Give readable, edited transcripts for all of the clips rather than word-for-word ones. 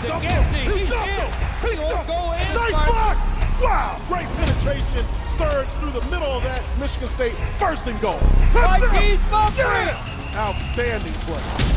stuffed him. He stuffed him. He stuffed him. Nice block. Wow. Great penetration. Surge through the middle of that. Michigan State first and goal. Touchdown. Yeah. Outstanding play.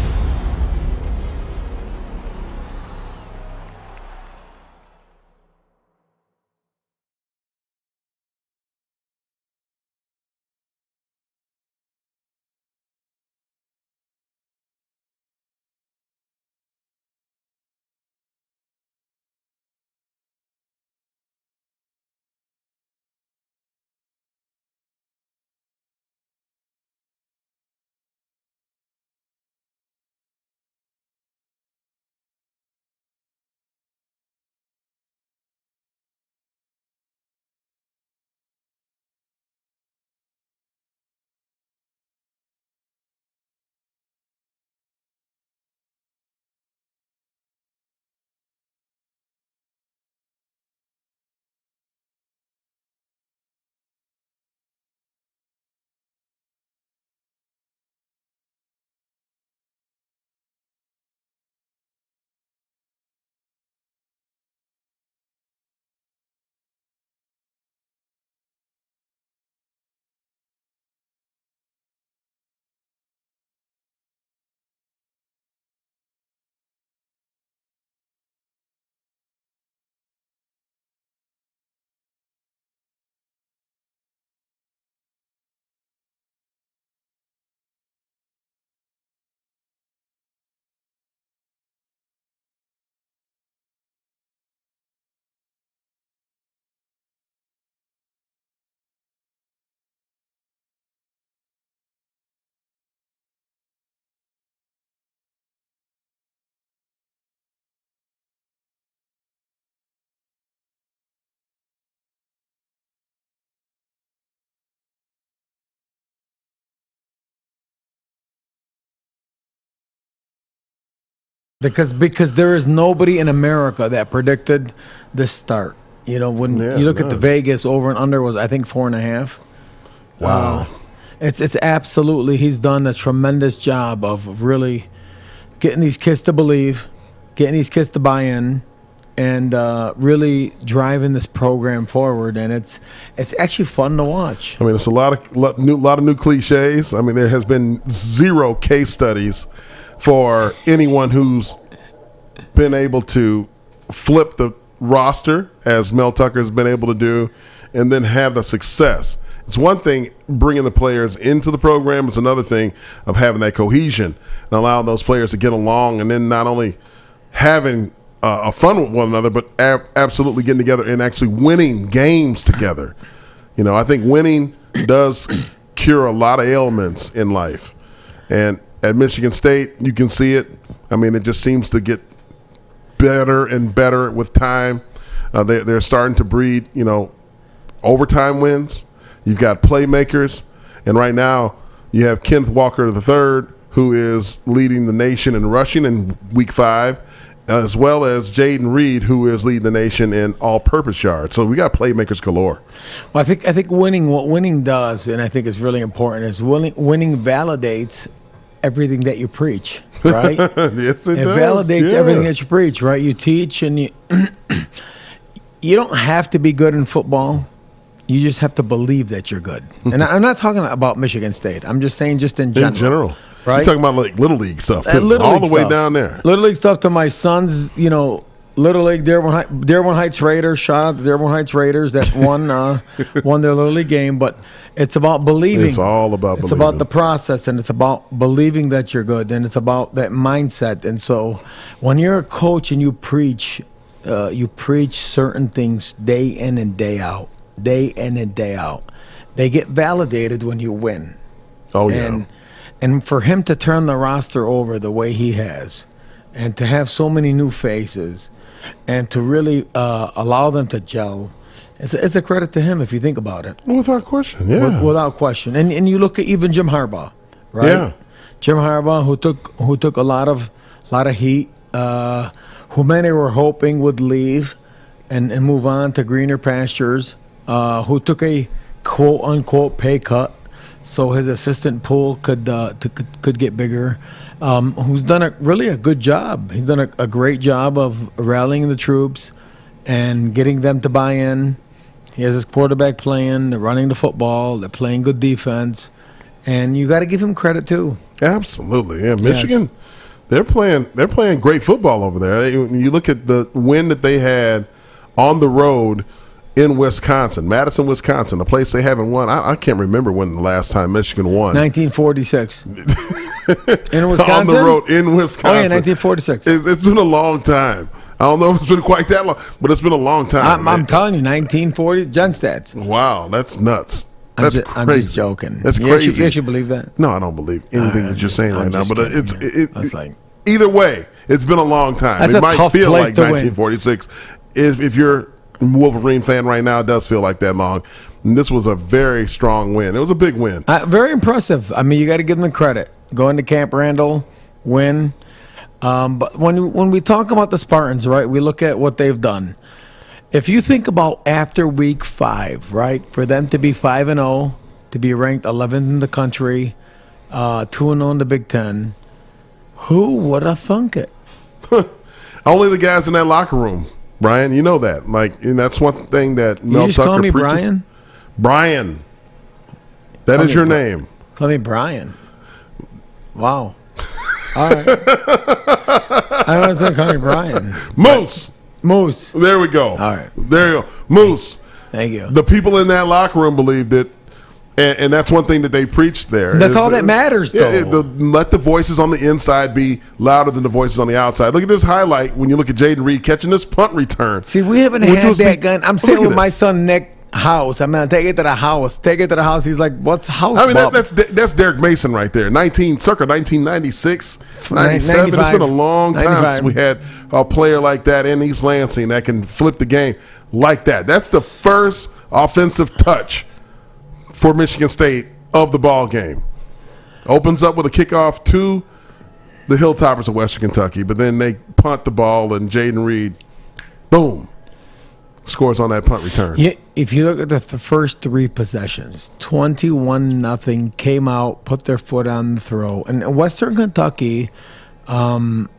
Because there is nobody in America that predicted this start. You know, when you look at the Vegas over and under was, I think, 4.5. Wow. It's absolutely, he's done a tremendous job of really getting these kids to believe, getting these kids to buy in, and really driving this program forward. And it's actually fun to watch. I mean, it's a lot of new cliches. I mean, there has been zero case studies for anyone who's been able to flip the roster, as Mel Tucker has been able to do, and then have the success. It's one thing bringing the players into the program. It's another thing of having that cohesion and allowing those players to get along, and then not only having fun with one another, but absolutely getting together and actually winning games together. You know, I think winning does cure a lot of ailments in life. And at Michigan State, you can see it. I mean, it just seems to get better and better with time. They're starting to breed, you know, overtime wins. You've got playmakers. And right now, you have Kenneth Walker III, who is leading the nation in rushing in Week 5, as well as Jaden Reed, who is leading the nation in all-purpose yards. So we got playmakers galore. Well, I think winning, what winning does, and I think is really important, is winning validates everything that you preach, right? Yes, it does. Validates everything that you preach, right? You teach, and you you don't have to be good in football. You just have to believe that you're good. And I'm not talking about Michigan State. I'm just saying just in general. In general. Right? You're talking about like Little League stuff, too. All the way down there. Little League stuff to my sons, you know, Little League, Dearborn Heights Raiders. Shout out to Dearborn Heights Raiders that won their Little League game. But it's about believing. It's all about believing. It's about the process, and it's about believing that you're good, and it's about that mindset. And so when you're a coach and you preach certain things day in and day out, day in and day out. They get validated when you win. Oh, yeah. And for him to turn the roster over the way he has, and to have so many new faces, and to really allow them to gel, it's a credit to him if you think about it. Without question, yeah. Without question. And you look at even Jim Harbaugh, right? Yeah. Jim Harbaugh, who took a lot of heat, who many were hoping would leave and move on to greener pastures, who took a quote-unquote pay cut so his assistant pool could get bigger. Who's done really a good job. He's done a great job of rallying the troops and getting them to buy in. He has his quarterback playing, they're running the football, they're playing good defense, and you got to give him credit too. Absolutely, yeah. Michigan, Yes. they're playing great football over there. When you look at the win that they had on the road in Wisconsin, Madison, Wisconsin, a place they haven't won. I can't remember when the last time Michigan won. 1946. In Wisconsin? On the road in Wisconsin. Oh, yeah, 1946. It's been a long time. I don't know if it's been quite that long, but it's been a long time. I'm telling you, 1940, Gen Stats. Wow, that's nuts. That's crazy. I'm just joking. That's You crazy. actually believe that? No, I don't believe anything that you're saying right now. But It's like, either way, it's been a long time. That's It a might tough feel place like to win. 1946. If you're a Wolverine fan right now, it does feel like that long. And this was a very strong win. It was a big win. very impressive. I mean, you got to give them credit. Going to Camp Randall, win. But when we talk about the Spartans, right, we look at what they've done. If you think about after week 5, right, for them to be 5-0, to be ranked 11th in the country, 2-0 in the Big Ten, who would have thunk it? Only the guys in that locker room, Brian. You know that. And that's one thing that Mel You just Tucker call me preaches. Brian? Brian. That Call is me your Brian. name. Call me Brian. Wow. All right. I was going to call me Brian. Moose. Moose. There we go. All right. There you go. Moose. Thank you. The people in that locker room believed it, and that's one thing that they preached there. That's all that matters, though. Let the voices on the inside be louder than the voices on the outside. Look at this highlight when you look at Jaden Reed catching this punt return. See, we haven't Which had was that gun. I'm sitting look at with my this. son Nick House. I'm gonna take it to the house. Take it to the house. He's like, "What's house?" I mean, Bob?" that's Derek Mason right there. 1996, 97. It's been a long time 95. since we had a player like that in East Lansing that can flip the game like that. That's the first offensive touch for Michigan State of the ball game. Opens up with a kickoff to the Hilltoppers of Western Kentucky, but then they punt the ball and Jaden Reed, boom, scores on that punt return. Yeah, if you look at the first 3 possessions, 21-0 came out, put their foot on the throw, and Western Kentucky,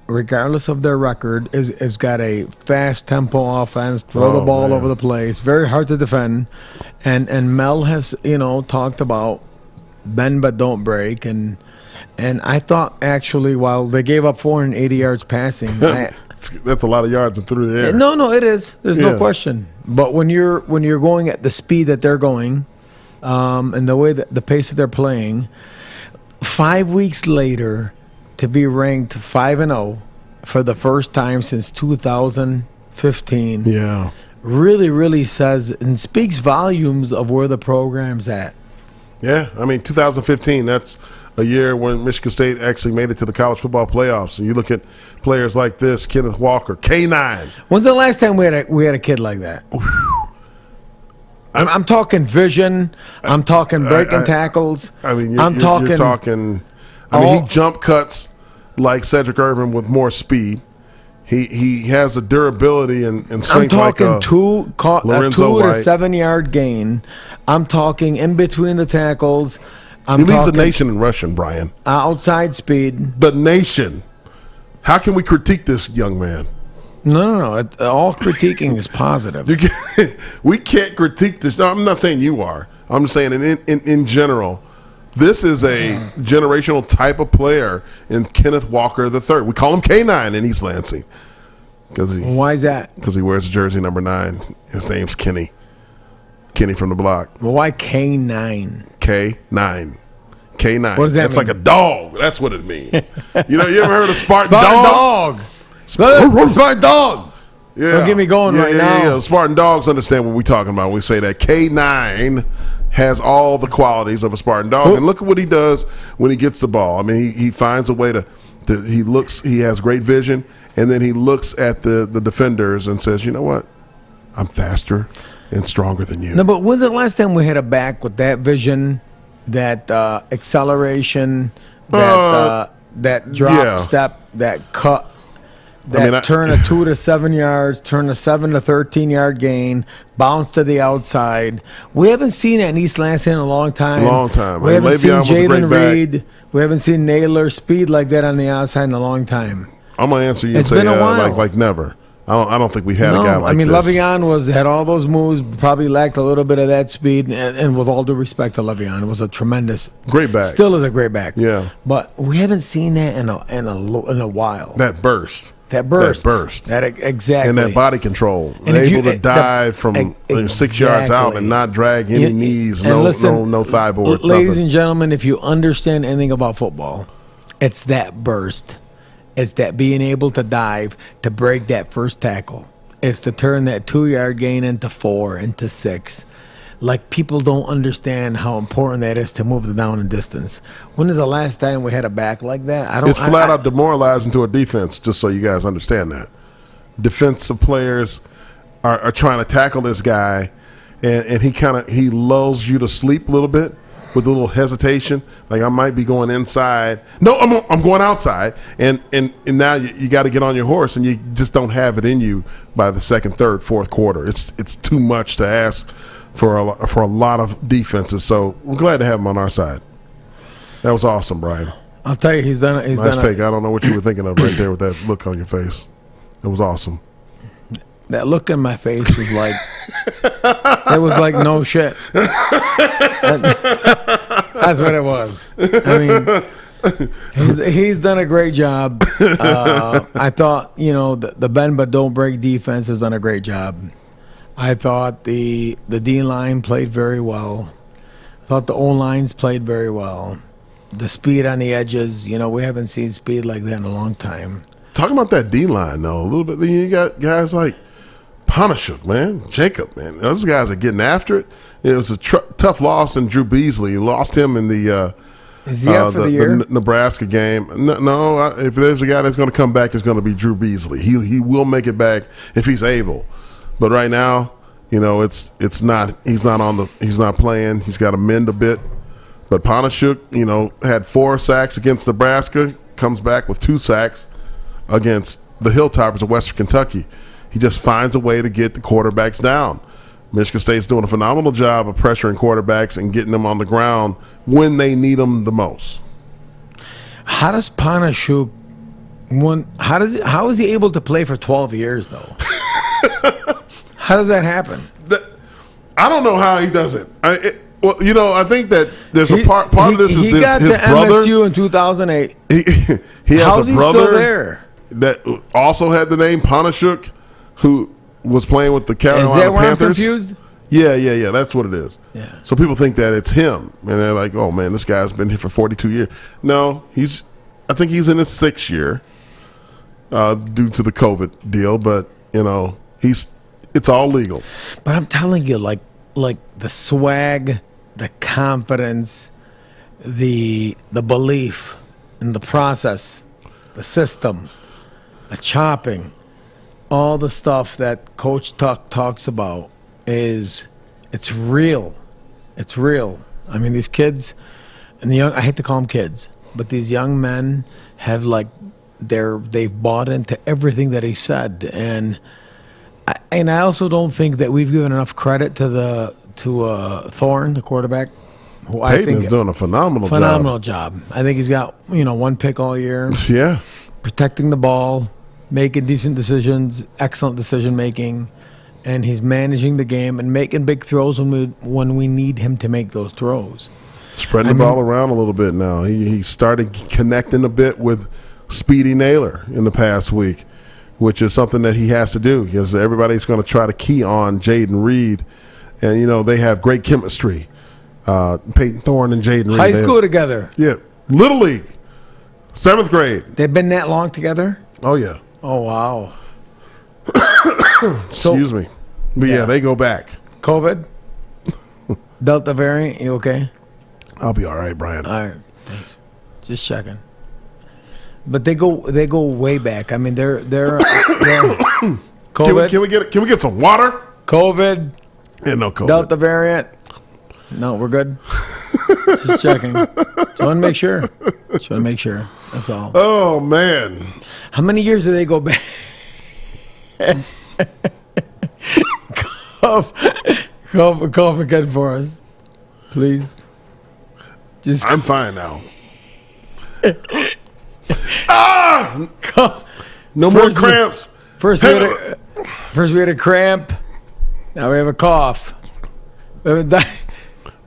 regardless of their record, is got a fast tempo offense, throw the ball over the place, very hard to defend, and Mel has talked about bend but don't break, and I thought actually while they gave up 480 yards passing. That's a lot of yards and through the air. No, it is. There's Yeah. no question. But when you're going at the speed that they're going, and the way that the pace that they're playing, 5 weeks later to be ranked 5-0 for the first time since 2015, Yeah. really, really says and speaks volumes of where the program's at. Yeah, I mean, 2015, that's a year when Michigan State actually made it to the college football playoffs. And you look at players like this, Kenneth Walker, K9. When's the last time we had a kid like that? I'm talking vision. I'm talking breaking tackles. I mean, you're talking. I mean, he jump cuts like Cedric Irvin with more speed. He has a durability and I'm strength talking like two Lorenzo to White. 7 yard gain. I'm talking in between the tackles. I'm He leads the talking nation in rushing, Brian. outside speed. The nation. How can we critique this young man? No. All critiquing is positive. We can't critique this. No, I'm not saying you are. I'm just saying in general, this is a generational type of player in Kenneth Walker III. We call him K9 in East Lansing. Why is that? Because he wears jersey number 9. His name's Kenny. Kenny from the block. Well, why K9? K9. K9. What does that That's mean? like a dog. That's what it means. You ever heard of Spartan Spartan dogs? dog. Spartan dog. Yeah. Don't get me going right now. Yeah. Spartan dogs understand what we're talking about when we say that. K9 has all the qualities of a Spartan dog. And look at what he does when he gets the ball. I mean, he finds a way he has great vision, and then he looks at the defenders and says, you know what? I'm faster and stronger than you. No, but when's the last time we had a back with that vision, that acceleration, that drop yeah. step, that cut? turn a 2 to 7 yards, turn a 7 to 13 yard gain, bounce to the outside. We haven't seen that in East Lansing in a long time. We haven't seen Jalen Reed. We haven't seen Naylor speed like that on the outside in a long time. I'm gonna answer you. It's and say, been a while. like never. I don't think we had a guy like this. Le'Veon had all those moves, probably lacked a little bit of that speed. And with all due respect to Le'Veon, it was a tremendous, great back. Still is a great back. Yeah, but we haven't seen that in a while. That burst. Exactly. And that body control. And able to dive from 6 yards out and not drag any knees, no thigh board. Ladies and gentlemen, if you understand anything about football, it's that burst. It's that being able to dive to break that first tackle. It's to turn that 2 yard gain into 4, into 6. Like, people don't understand how important that is to move the down and distance. When is the last time we had a back like that? It's flat out demoralizing to a defense, just so you guys understand that. Defensive players are trying to tackle this guy, and he lulls you to sleep a little bit with a little hesitation. Like, I might be going inside. No, I'm going outside. And now you got to get on your horse, and you just don't have it in you by the second, third, fourth quarter. It's too much to ask for a lot of defenses. So we're glad to have him on our side. That was awesome, Brian. I'll tell you, he's done it. Nice take. I don't know what you were thinking of right there with that look on your face. It was awesome. That look in my face was like, it was like no shit. That's what it was. I mean, he's done a great job. I thought, the bend but don't break defense has done a great job. I thought the D-line played very well. I thought the O-lines played very well. The speed on the edges, we haven't seen speed like that in a long time. Talking about that D-line, though, a little bit, you got guys like Panashuk, man, Jacob, man. Those guys are getting after it. It was a tough loss in Drew Beasley. Lost him in the Is he out for the year? The Nebraska game. No, if there's a guy that's going to come back, it's going to be Drew Beasley. He will make it back if he's able. But right now, it's not. He's not playing. He's got to mend a bit. But Panashuk, had 4 sacks against Nebraska. Comes back with 2 sacks against the Hilltoppers of Western Kentucky. He just finds a way to get the quarterbacks down. Michigan State's doing a phenomenal job of pressuring quarterbacks and getting them on the ground when they need them the most. How does Panashuk how is he able to play for 12 years though? How does that happen? I don't know how he does it. I think that there's a part of this is his brother. He got to MSU in 2008. He has a brother still there that also had the name Panashuk, who was playing with the Carolina Panthers. Is that where Panthers. I'm confused? Yeah. That's what it is. Yeah. So people think that it's him, and they're like, "Oh man, this guy's been here for 42 years." No, I think he's in his 6th year due to the COVID deal, but it's all legal. But I'm telling you, like the swag, the confidence, the belief in the process, the system, the chopping, all the stuff that Coach Tuck talks about it's real. It's real. I mean, these kids and I hate to call them kids, but these young men have they've bought into everything that he said, and I also don't think that we've given enough credit to Thorne, the quarterback, who I think is doing a phenomenal job. I think he's got 1 pick all year. Yeah, protecting the ball, making decent decisions, excellent decision making, and he's managing the game and making big throws when we need him to make those throws. Spreading the ball around a little bit now. He started connecting a bit with Speedy Naylor in the past week, which is something that he has to do because everybody's going to try to key on Jaden Reed, and they have great chemistry. Peyton Thorne and Jaden Reed. High school together. Yeah, Little League, 7th grade. They've been that long together? Oh yeah. Oh wow. Excuse me. But yeah, they go back. COVID? Delta variant, you okay? I'll be all right, Brian. All right, thanks. Just checking. But they go way back. I mean, they're COVID. Can we get some water? COVID. Yeah, no COVID. Delta variant. No, we're good. Just checking. Just want to make sure. That's all. Oh, man. How many years do they go back? Cough again for us, please. I'm fine now. No more cramps. First we had a cramp. Now we have a cough.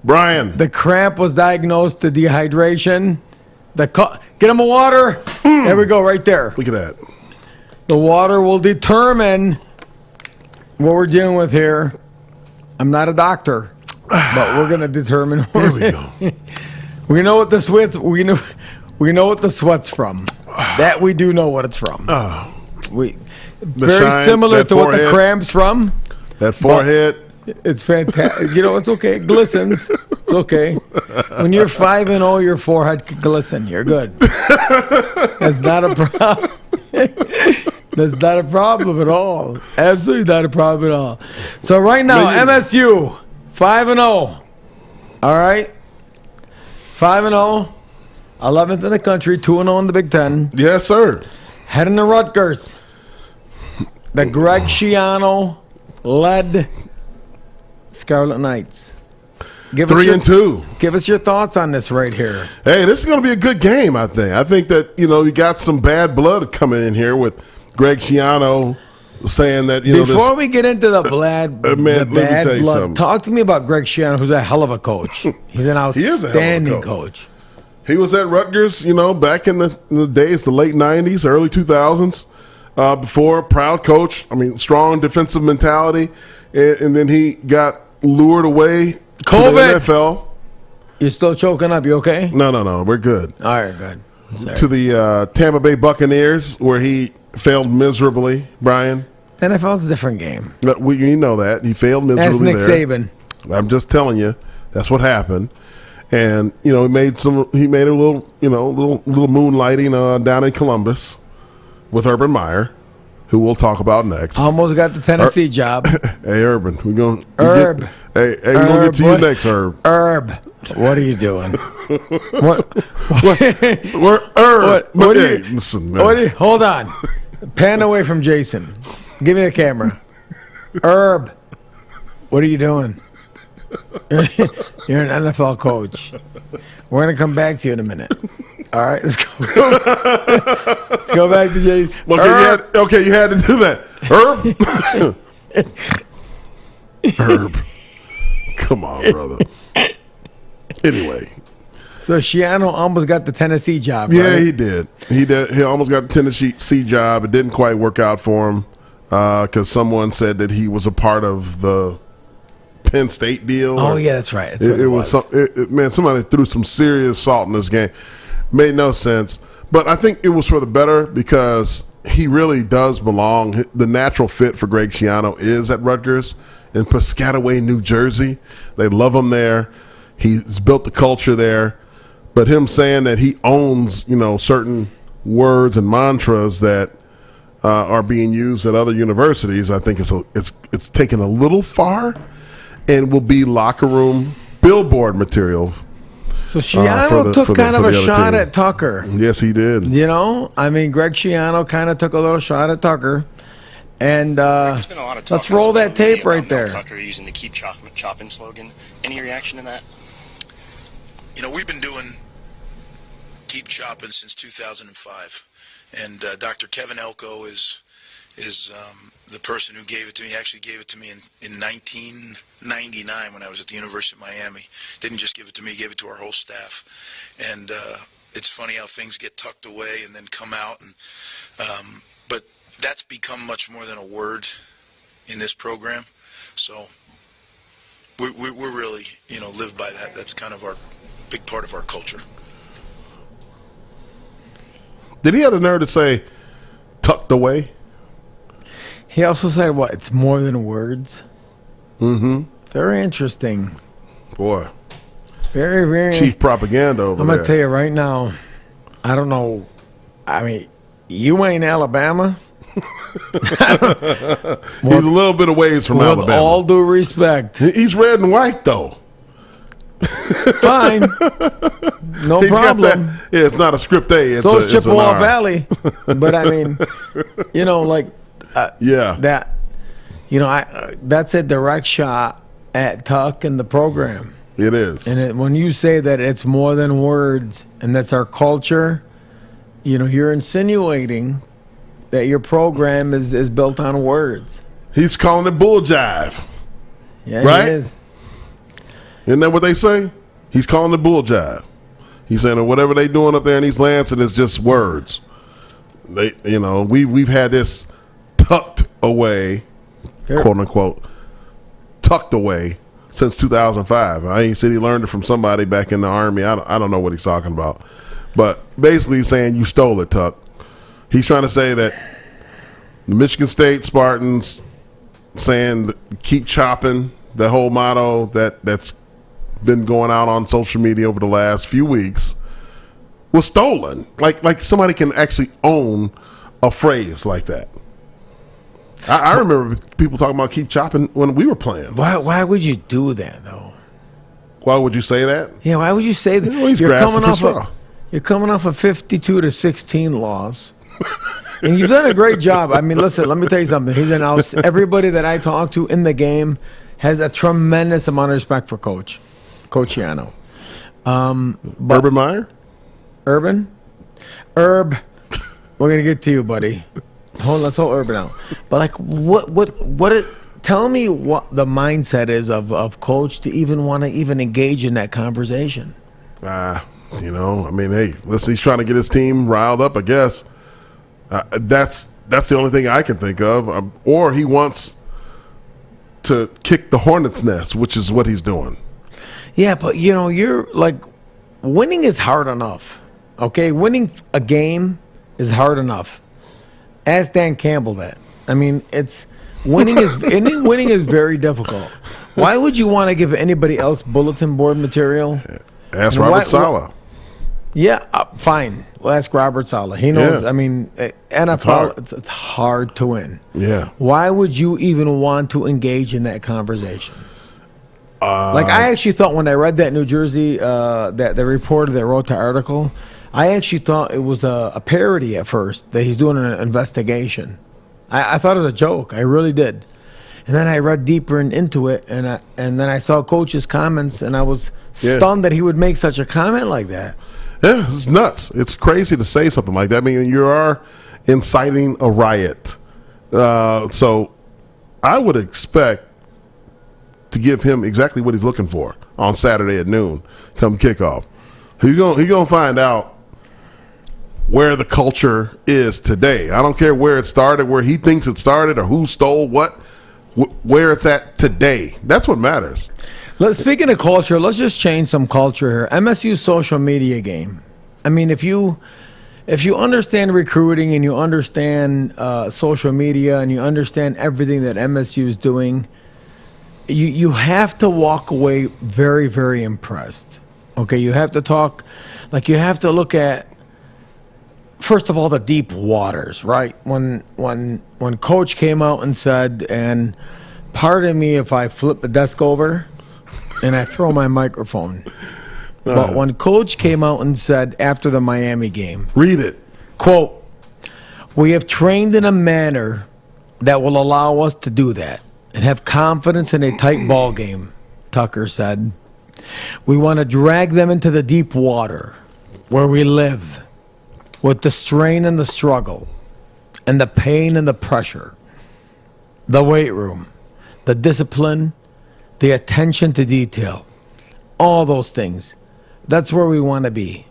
Brian. The cramp was diagnosed to dehydration. Get him a water. There we go, right there. Look at that. The water will determine what we're dealing with here. I'm not a doctor, but we're going to determine. There we go. We know what the sweat's. We know what the sweat's from. That we do know what it's from. Very shine, similar to forehead, what the cramp's from. That forehead. It's fantastic. It's okay. It glistens. It's okay. When you're 5-0, your forehead can glisten. You're good. That's not a problem. That's not a problem at all. Absolutely not a problem at all. So right now, MSU 5-0. All right, 5-0, 11th in the country, 2-0 in the Big Ten. Yes, sir. Heading to Rutgers. The Greg Schiano led Scarlet Knights. 3-2. Give us your thoughts on this right here. Hey, this is going to be a good game, I think. I think that, you got some bad blood coming in here with Greg Schiano saying that, Before we get into the bad let me tell you blood, something. talk to me about Greg Schiano, who's a hell of a coach. He's an outstanding coach. He was at Rutgers, back in the days, the late 90s, early 2000s. Before, proud coach. I mean, strong defensive mentality. And then he got lured away to the NFL. You're still choking up. You okay? No. We're good. All right, good. Sorry. To the Tampa Bay Buccaneers, where he failed miserably, Brian. NFL's a different game. You know that. He failed miserably That's there. Nick Saban. I'm just telling you. That's what happened. And, he made a little moonlighting down in Columbus with Urban Meyer, who we'll talk about next. Almost got the Tennessee job. Hey, Urban, we're going Herb. We're going to get to you next, Herb. Herb, what are you doing? What? We're Herb. What Hey, listen, man. Hold on. Pan away from Jason. Give me the camera. Herb, what are you doing? You're an NFL coach. We're going to come back to you in a minute. All right, let's go. Let's go back to Jason. Okay, you had to do that. Herb? Herb. Come on, brother. Anyway. So Schiano almost got the Tennessee job, Yeah, right? he did. He almost got the Tennessee job. It didn't quite work out for him because someone said that he was a part of the Penn State deal. Oh, yeah, that's right. That's It was somebody threw some serious salt in this game. Made no sense. But I think it was for the better because he really does belong. The natural fit for Greg Schiano is at Rutgers in Piscataway, New Jersey. They love him there. He's built the culture there. But him saying that he owns, certain words and mantras that are being used at other universities, I think it's taken a little far and will be locker room billboard material. So Schiano took kind of a shot at Tucker. Yes, he did. Greg Schiano kind of took a little shot at Tucker. And let's roll that tape right there. Mel Tucker using the Keep Chopping slogan. Any reaction to that? We've been doing Keep Chopping since 2005. And Dr. Kevin Elko is the person who gave it to me. He actually gave it to me in 1999 when I was at the University of Miami. Didn't just give it to me, he gave it to our whole staff. And it's funny how things get tucked away and then come out. And but that's become much more than a word in this program. So we're really, live by that. That's kind of our big part of our culture. Did he have the nerve to say tucked away? He also said, what, it's more than words? Mm-hmm. Very interesting. Boy. Very, very. Chief propaganda over there. I'm going to tell you right now, I don't know. I mean, you ain't Alabama. He's a little bit of ways from Alabama. With all due respect. He's red and white, though. Fine. No He's got problem. that. Yeah, it's not a script A. It's So a, is it's an Chippewa R. Valley. But I mean, like Yeah. that. That's a direct shot at Tuck and the program. It is. And when you say that it's more than words and that's our culture, you're insinuating that your program is built on words. He's calling it bull jive. Yeah, Right? He is. Isn't that what they say? He's calling it bull jive. He's saying that whatever they doing up there in East Lansing is just words. We've had this tucked away, quote unquote, tucked away since 2005. He said he learned it from somebody back in the Army. I don't know what he's talking about. But basically he's saying you stole it, Tuck. He's trying to say that the Michigan State Spartans saying keep chopping, the whole motto that's been going out on social media over the last few weeks was stolen. Like somebody can actually own a phrase like that. I remember people talking about keep chopping when we were playing. Why would you do that though? Why would you say that? Yeah, why would you say that? He's grasping for straw. You're coming off a 52-16 loss. And you've done a great job. I mean, listen, let me tell you something. Everybody that I talk to in the game has a tremendous amount of respect for Coach Yano. Urban Meyer? Urban? Herb. We're going to get to you, buddy. Let's hold Urban out. But tell me what the mindset is of Coach to even want to even engage in that conversation. Hey, listen, he's trying to get his team riled up, I guess. That's the only thing I can think of. Or he wants to kick the hornet's nest, which is what he's doing. Yeah, but you're like, winning is hard enough. Okay, winning a game is hard enough. Ask Dan Campbell that. I mean, winning is very difficult. Why would you want to give anybody else bulletin board material? Ask Robert Saleh. Yeah, fine. We'll ask Robert Saleh. He knows. Yeah. I mean, NFL, it's hard to win. Yeah. Why would you even want to engage in that conversation? I actually thought when I read that New Jersey, that the reporter that wrote the article, I actually thought it was a parody at first, that he's doing an investigation. I thought it was a joke. I really did. And then I read deeper into it, and then I saw Coach's comments, and I was stunned that he would make such a comment like that. Yeah, it's nuts. It's crazy to say something like that. I mean, you are inciting a riot. So I would expect to give him exactly what he's looking for on Saturday at noon, come kickoff. He's gonna find out where the culture is today. I don't care where it started, where he thinks it started, or who stole what, where it's at today. That's what matters. Speaking of culture, let's just change some culture here. MSU's social media game. I mean, if you understand recruiting and you understand social media and you understand everything that MSU is doing, you have to walk away very, very impressed. Okay, you have to talk, you have to look at, first of all, the deep waters, right? When Coach came out and said, and pardon me if I flip the desk over and I throw my microphone. But when Coach came out and said after the Miami game, read it. Quote, "We have trained in a manner that will allow us to do that and have confidence in a tight ball game," Tucker said. "We want to drag them into the deep water where we live with the strain and the struggle and the pain and the pressure, the weight room, the discipline, the attention to detail, all those things. That's where we want to be."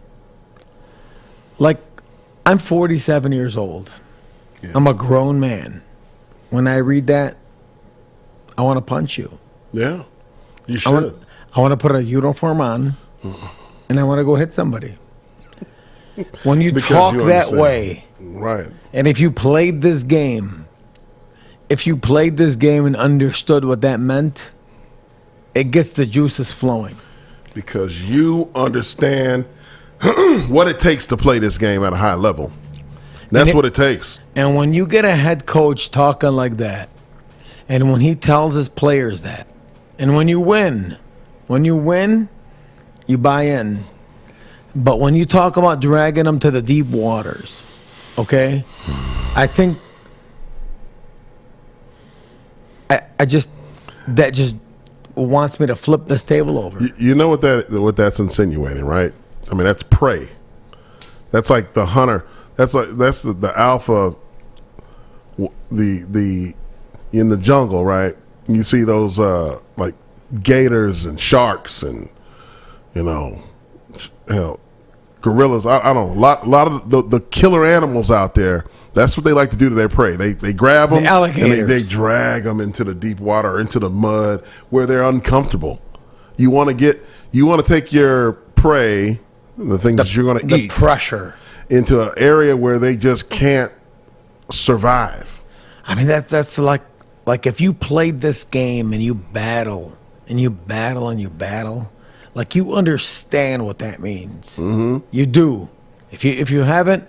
I'm 47 years old. Yeah. I'm a grown man. When I read that, I want to punch you. Yeah, you should. I want to put a uniform on, and I want to go hit somebody. When you talk that way, right? And if you played this game and understood what that meant, it gets the juices flowing. Because you understand what it takes to play this game at a high level. That's what it takes. And when you get a head coach talking like that, and when he tells his players that, and when you win, You buy in. But when you talk about dragging them to the deep waters, okay, I think that just wants me to flip this table over. You know what that's insinuating, right? I mean, that's prey. That's like the hunter. That's the alpha. The in the jungle, right? You see those like gators and sharks and hell, gorillas. I don't know. A lot of the killer animals out there. That's what they like to do to their prey. They grab them and they drag them into the deep water or into the mud where they're uncomfortable. You want to take your prey, the things that you're going to eat, pressure, into an area where they just can't survive. I mean, that's like if you played this game and you battle and you battle and you battle, like you understand what that means. Mm-hmm. You do. If you haven't,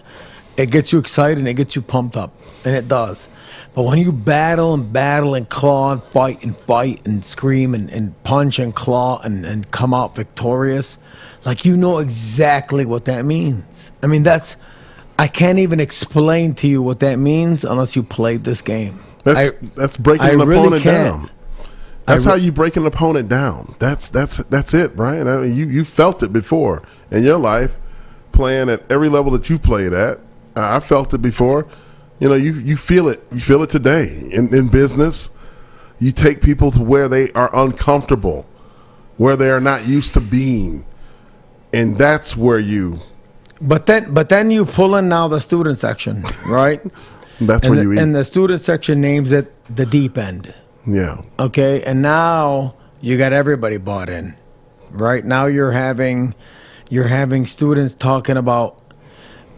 it gets you excited and it gets you pumped up, and it does. But when you battle and claw and fight and scream and punch and claw and come out victorious, like you know exactly what that means. I mean, I can't even explain to you what that means unless you played this game. That's breaking an opponent down. That's how you break an opponent down. That's it, Brian. I mean, you felt it before in your life, playing at every level that you've played at. I felt it before. You feel it. You feel it today in business. You take people to where they are uncomfortable, where they are not used to being, and that's where you. But then you pull in now the student section, right? That's where you eat. And the student section names it the deep end. Yeah. Okay, and now you got everybody bought in, right? Now you're having students talking about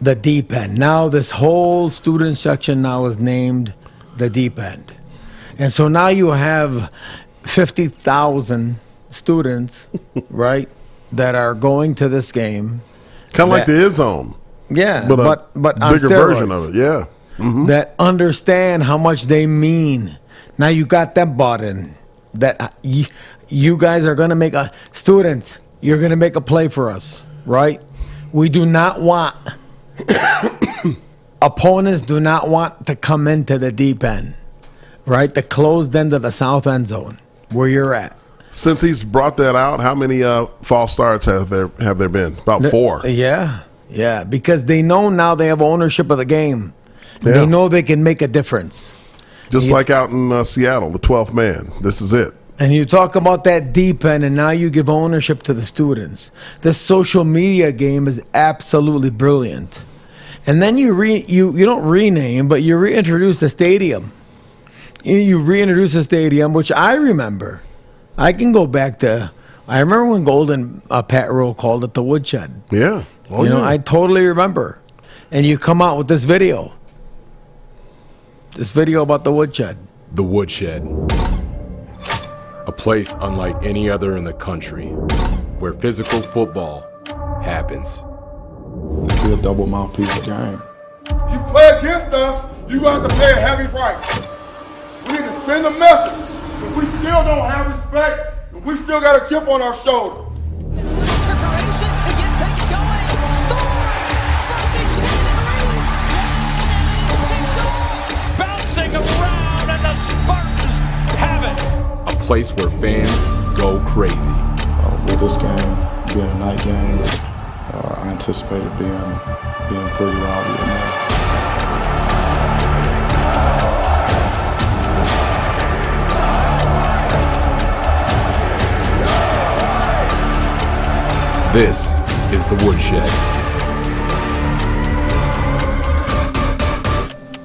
the deep end. Now this whole student section now is named the deep end. And so now you have 50,000 students, right, that are going to this game. Kind of like the I-Zone. Yeah, but on bigger steroids, version of it, yeah. Mm-hmm. That understand how much they mean. Now you got them bought in. That you guys are going to make students, you're going to make a play for us, right? We do not want... Opponents do not want to come into the deep end, right? The closed end of the south end zone where you're at. Since he's brought that out, how many false starts have there been? About 4. Yeah, because they know now they have ownership of the game. Yeah. They know they can make a difference. Just like out in Seattle, the 12th man. This is it. And you talk about that deep end, and now you give ownership to the students. This social media game is absolutely brilliant. And then you don't rename, but you reintroduce the stadium. You reintroduce the stadium, which I remember. I can go back to. I remember when Golden Pat Rowe called it the Woodshed. Yeah, I totally remember. And you come out with this video. This video about the Woodshed. The Woodshed. A place unlike any other in the country, where physical football happens. It'll be a double mouthpiece game. You play against us, you're going to have to pay a heavy price. We need to send a message. If we still don't have respect, if we still got a chip on our shoulder. Preparation to get things going. Bouncing around, and the Spartans have it. A place where fans go crazy. With this game being a night game, I anticipated being pretty rowdy in there. This is the Woodshed.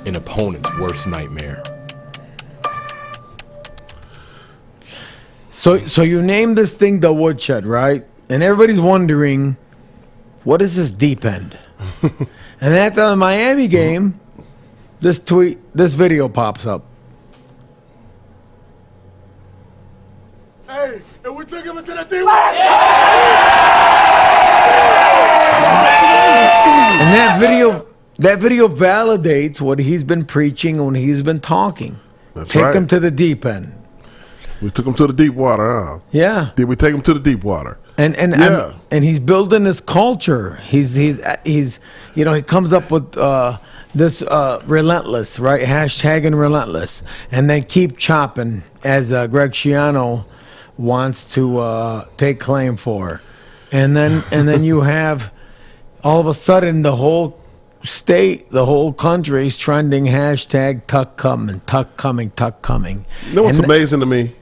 An opponent's worst nightmare. So you named this thing the Woodshed, right? And everybody's wondering, what is this deep end? And after the Miami game, this video pops up. Hey, and we took him into the deep. And that video validates what he's been preaching when he's been talking. Take him to the deep end. We took him to the deep water, huh? Yeah. Did we take him to the deep water? And he's building this culture. He's he comes up with this relentless, right? Hashtag and relentless, and then keep chopping, as Greg Schiano wants to take claim for, and then you have all of a sudden the whole state, the whole country is trending hashtag Tuck Comin, Tuck coming, Tuck coming. You know what's amazing to me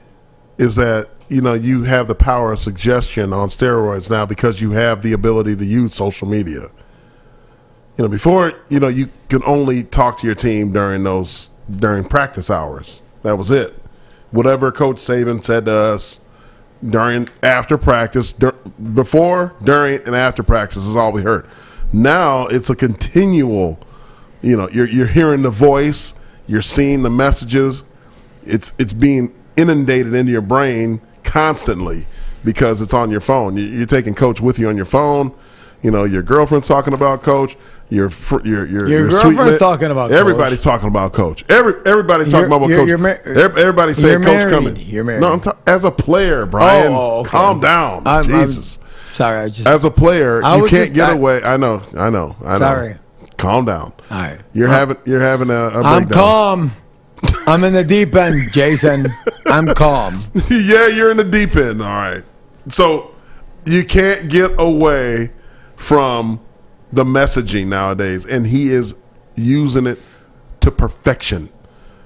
is that you have the power of suggestion on steroids now because you have the ability to use social media. Before, you could only talk to your team during practice hours. That was it. Whatever Coach Saban said to us after practice, before, during, and after practice is all we heard. Now it's a continual, you're hearing the voice, you're seeing the messages. It's being inundated into your brain constantly because it's on your phone. You're taking Coach with you on your phone. Your girlfriend's talking about Coach. Your girlfriend's talking about Coach. Everybody's talking about Coach. Everybody's talking about Coach. Everybody's saying Coach coming. You're married. No, as a player, Brian. Okay. Calm down. Jesus. Sorry, as a player, you can't get away. I know. Sorry. Calm down. All right. You're having a breakdown. I'm calm. I'm in the deep end, Jason. I'm calm. Yeah, you're in the deep end. All right. So you can't get away from the messaging nowadays, and he is using it to perfection.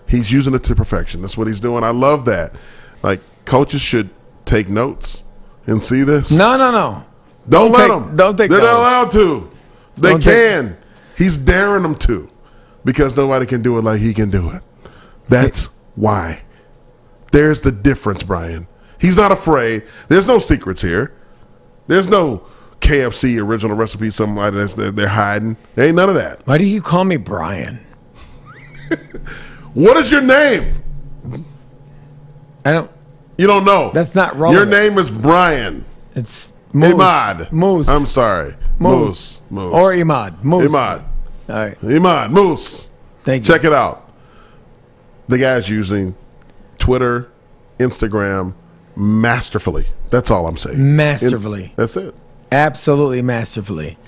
He's using it to perfection. That's what he's doing. I love that. Like, coaches should take notes and see this. No. Don't let them. Don't take They're notes. not allowed to. They can. He's daring them to because nobody can do it like he can do it. That's why. There's the difference, Brian. He's not afraid. There's no secrets here. There's no KFC original recipe, something like that they're hiding. There ain't none of that. Why do you call me Brian? What is your name? You don't know. That's not relevant. Your name is Brian. It's Moose. Imad. Moose. I'm sorry. Moose. Or Imad. Moose. Imad. All right. Imad. Moose. Thank you. Check it out. The guy's using Twitter, Instagram masterfully. That's all I'm saying. Masterfully. That's it. Absolutely masterfully.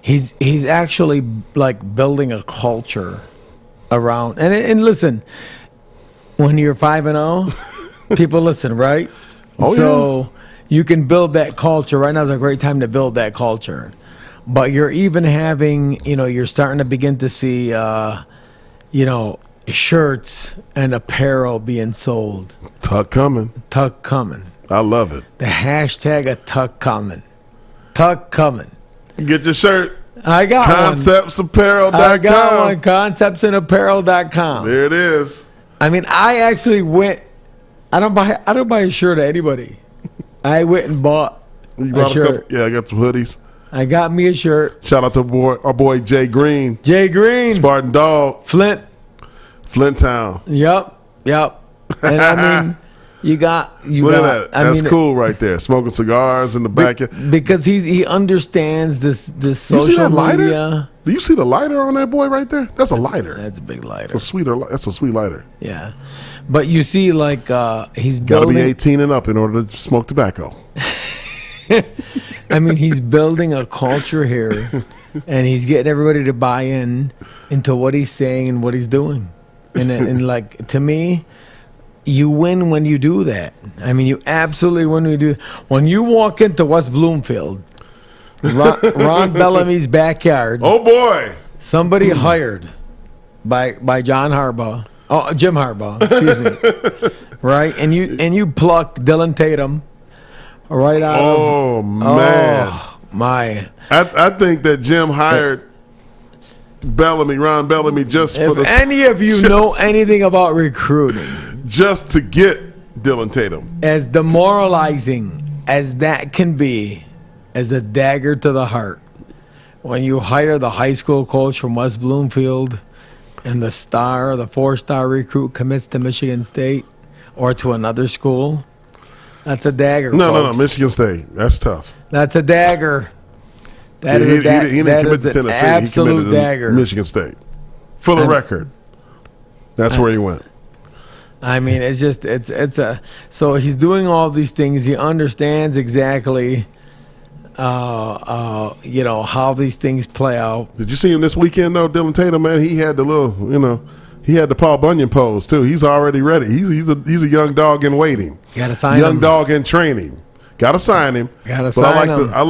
He's actually like building a culture around. And listen, when you're 5-0, people listen, right? So you can build that culture. Right now is a great time to build that culture. But you're even having, you're starting to begin to see, shirts and apparel being sold. Tuck Comin. Tuck Comin. I love it. The hashtag of Tuck Comin. Tuck Comin. Get your shirt. I got ConceptsApparel.com. I got one. ConceptsAndApparel.com. There it is. I mean, I actually went. I don't buy a shirt of anybody. I went and bought a shirt. I got some hoodies. I got me a shirt. Shout out to our boy Jay Green. Jay Green. Spartan Dog. Flint Town. Yep. And I mean, you got. Look at that. That's cool right there. Smoking cigars in the back. Because he understands this social media. Do you see the lighter on that boy right there? That's a lighter. That's a big lighter. That's a sweet lighter. Yeah. But you see, like, he's got to building. be 18 and up in order to smoke tobacco. I mean, he's building a culture here, and he's getting everybody to buy into what he's saying and what he's doing. And like, to me, you win when you do that. I mean, you absolutely win when you do. When you walk into West Bloomfield, Ron Bellamy's backyard. Oh boy! Somebody hired by John Harbaugh. Oh, Jim Harbaugh. Excuse me. Right, and you pluck Dylan Tatum right out of. Oh man! Oh, my. I think that Jim hired Ron Bellamy, just for the. If any of you know anything about recruiting, just to get Dylan Tatum, as demoralizing as that can be, as a dagger to the heart, when you hire the high school coach from West Bloomfield, and the 4-star recruit commits to Michigan State or to another school, that's a dagger. No, Michigan State. That's tough. That's a dagger. He didn't commit to Tennessee. Absolute he committed dagger. To Michigan State. For the record, that's where he went. I mean, so he's doing all these things. He understands exactly how these things play out. Did you see him this weekend though, Dylan Tatum? Man, he had the little, he had the Paul Bunyan pose too. He's already ready. He's a young dog in waiting. Got to sign him. Young dog in training. Got to sign him. Got to sign him. I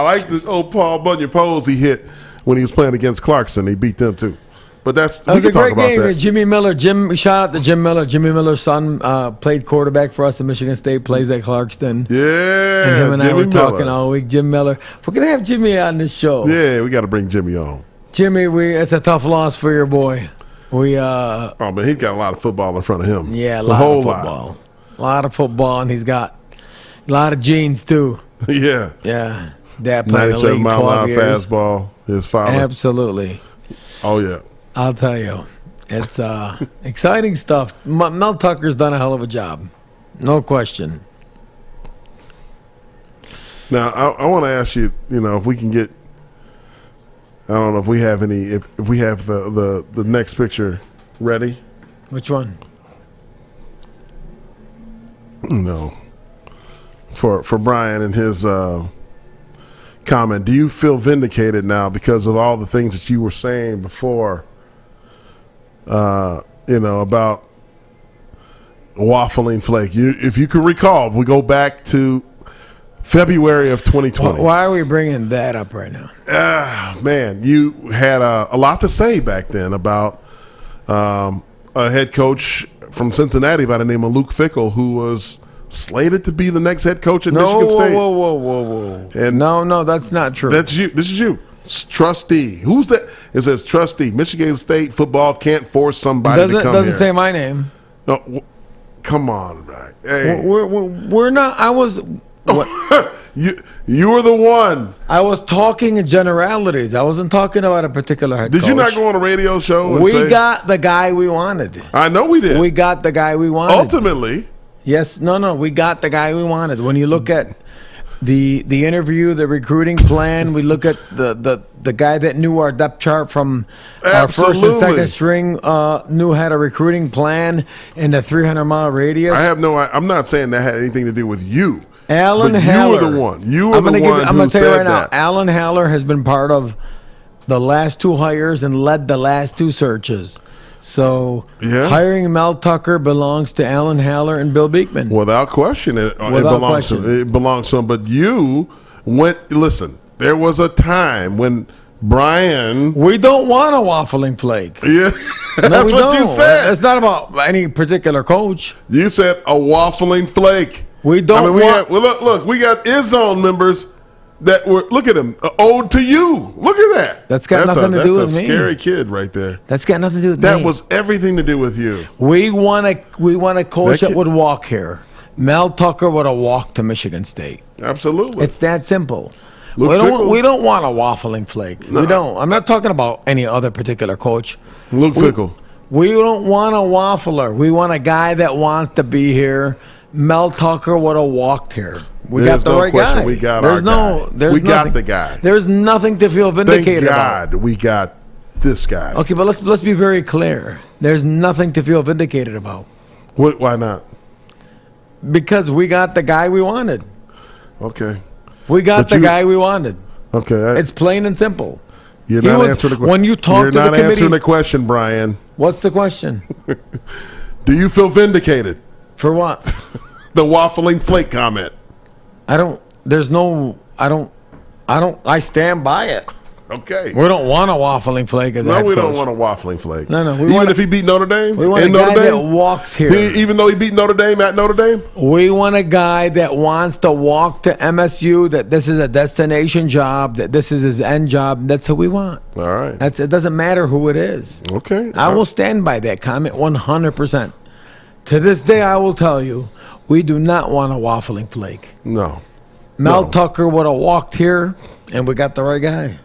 like the old Paul Bunyan pose he hit when he was playing against Clarkson. He beat them too. But we was can a talk great about game. that. Jimmy Miller. Shout out to Jim Miller. Jimmy Miller's son played quarterback for us at Michigan State. Plays at Clarkston. Yeah, and him and Jimmy I were Miller. talking all week. Jim Miller. We're gonna have Jimmy on this show. Yeah, we got to bring Jimmy on. Jimmy, it's a tough loss for your boy. Man, he's got a lot of football in front of him. Yeah, a lot of football. A lot of football, and he's got a lot of genes too. Yeah. Yeah. Dad played the 97 league mile 12 an hour years. fastball. His father. Absolutely. Oh yeah. I'll tell you, it's exciting stuff. Mel Tucker's done a hell of a job, no question. Now I want to ask you, if we can get. I don't know if we have any. If we have the next picture ready. Which one? No. For Brian and his comment, do you feel vindicated now because of all the things that you were saying before? About waffling flake. If you can recall, if we go back to February of 2020. Why are we bringing that up right now? Man, you had a lot to say back then about a head coach from Cincinnati by the name of Luke Fickell, who was slated to be the next head coach at Michigan State. Whoa. And no, that's not true. That's you. This is you. Trustee. Who's that? It says trustee. Michigan State football can't force somebody to come doesn't here. say my name. No, come on, man. Hey. We're not. I was. What? You were the one. I was talking in generalities. I wasn't talking about a particular head coach. Did you not go on a radio show? And we say, got the guy we wanted. I know we did. We got the guy we wanted. Ultimately. Yes. No. We got the guy we wanted. When you look at the interview, the recruiting plan, we look at the guy that knew our depth chart from our first and second string, knew had a recruiting plan in the 300-mile radius. I'm not saying that had anything to do with you. Alan but Haller. You were the one. You were the one I'm who going to tell you right now, that. Alan Haller has been part of the last two hires and led the last two searches. So hiring Mel Tucker belongs to Alan Haller and Bill Beekman. Without question, it belongs to him. But you went. Listen, there was a time when Brian. We don't want a waffling flake. Yeah, no, that's we what don't. you said. It's not about any particular coach. You said a waffling flake. We don't. Look, we got Izzone members that were. Look at him, ode to you. Look at that. That's got nothing to do with me. That's a scary kid right there. That's got nothing to do with me. That was everything to do with you. We want a coach that would walk here. Mel Tucker would have walked to Michigan State. Absolutely. It's that simple. We don't want a waffling flake. No. We don't. I'm not talking about any other particular coach. Luke Fickell. We don't want a waffler. We want a guy that wants to be here. Mel Tucker would have walked here. We got the right guy. We got our guy. We got the guy. There's nothing to feel vindicated about. Thank God we got this guy. Okay, but let's be very clear. There's nothing to feel vindicated about. Why not? Because we got the guy we wanted. Okay. We got the guy we wanted. Okay. It's plain and simple. You're not answering the question. When you talk to the committee. You're not answering the question, Brian. What's the question? Do you feel vindicated? For what? The waffling flake comment. I stand by it. Okay. We don't want a waffling flake as No, we don't want a waffling flake. No. Even if he beat Notre Dame? We want a guy that walks here. Even though he beat Notre Dame at Notre Dame? We want a guy that wants to walk to MSU, that this is a destination job, that this is his end job. That's who we want. All right. It doesn't matter who it is. Okay. I will stand by that comment 100%. To this day, I will tell you, we do not want a waffling flake. No. Mel Tucker would have walked here, and we got the right guy.